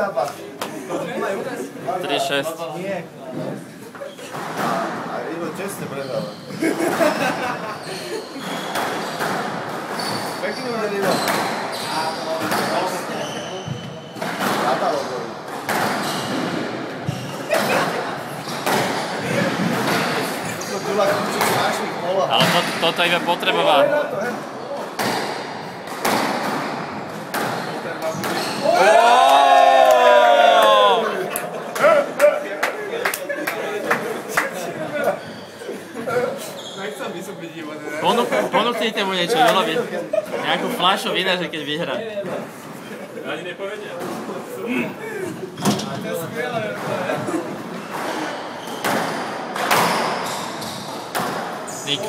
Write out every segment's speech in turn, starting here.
zápas. 3-6. Nie. A Ivo čestne prehráva. Pekný úder, Ivo. Natalo to. Ale toto iba potreboval. Ponúknite mu niečo, Julovi. Nejakú fľašu vína, že keď vyhrá. Ani nepovedia. Nik.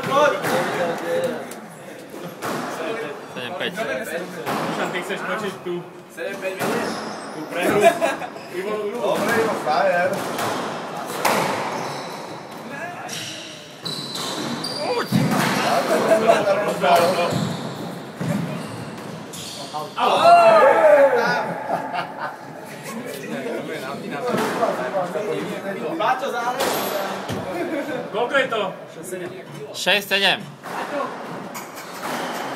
Poď! 7-5. Dušan, ty chceš točiť tú 7-5 vidíš? tú prehru. Ivonu druhú. Dobre, Ivo, frajer. Páčo, zahraj! Koľko je to? 6-7.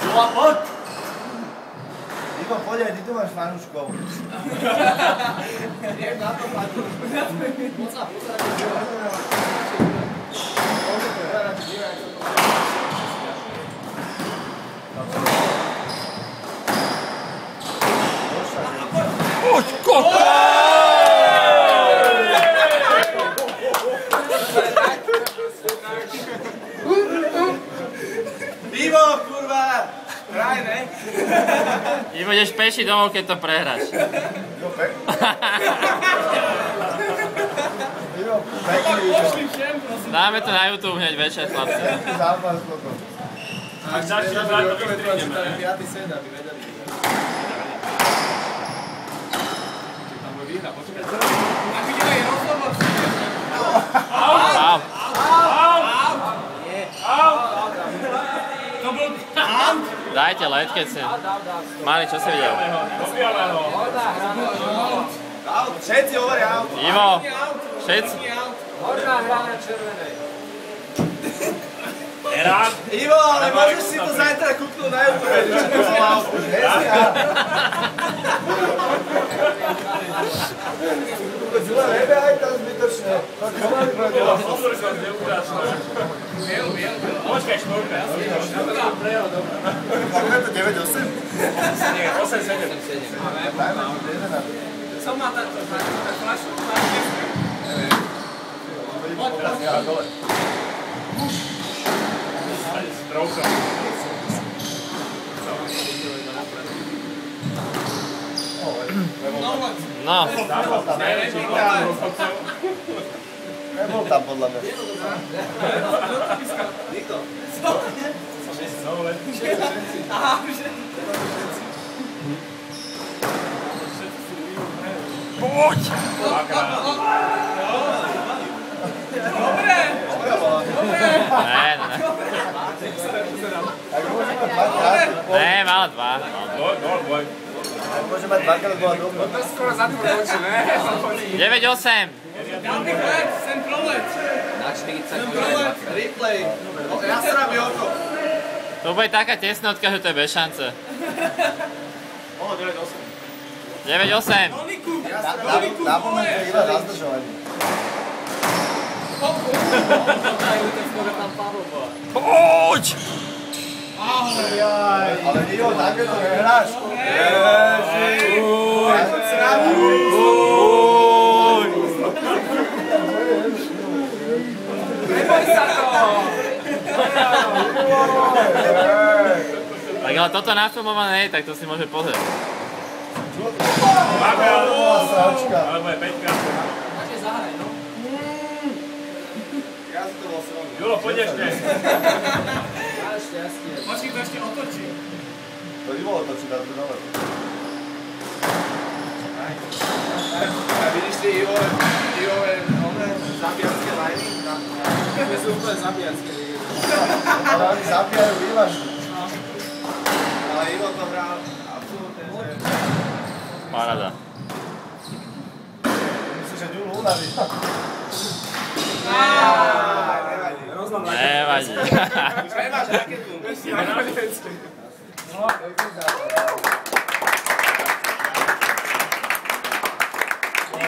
Jula, poď! Ivo, poď aj, ty tu máš fanúškov. Idem na to, Páčo. Poď sa, Ivo, kurva! Hraj, ne? Ivo, ideš peši domov, keď to prehráš. Ivo, pekný. Ivo, pekný. Dáme to na YouTube hneď večer, chlapci. Zápas potom. Ak začneš za to vystrihneme. Piatý set, aby vedeli. Tam bude výhra, počkaj. Ak vidíme aj rozhovor. Out. To bol out. Dajte let, keď si... Mali, čo si videl? Do bieleho. Out, všetci hovoria out. Ivo, všetci. Horná hra na červenej. Nerad. Ivo, ale môžeš si to zajtra kúknúť na YouTube, čo to bol out. Zula, nebehaj tam zbytočne. Pozor sa, neudáčne. Počkaj, štvorka. Ako je to 9-8? Nie, 8-7. Dajme to 11. Som má táto flašu? Ja dole. Strouka. No. Nebol tam podľa mňa. Nikto. Poď! Dobre! Ne. Ak môže mať dvakrát, Ne, mal dva. Boj. ak môže mať dvakrát, bola dobrá. To skoro zatvor oči, ne? 9-8. Dal bych let, sem prolet. Na 40 prolet, replay. Ja srám Joko. To bude taká tesnotka, že to je bez šance. 9-8. 9-8. Napomeň, že iba zazdržovanie. Poď! Ale Ivo, také to nehráš. Ježiš. Neboj sa to. Tak ale toto nafilmované je, tak to si môže pozrieť. Alebo je 5 krát. Takže zahraj, no. Ja si to bol srovný. Julo, poď ešte. Počkej, to ešte otočí. To Ivo otočí, dá to dole. A vidíš ty Ivové zabíjacké lajny? My sú úplne zabíjacké. Ale oni zabíjajú vývažne. Ale Ivo to hral absolútne, že... Paráda. Myslím, že Ďul unaví. Nevadí. Už nemáš raketu.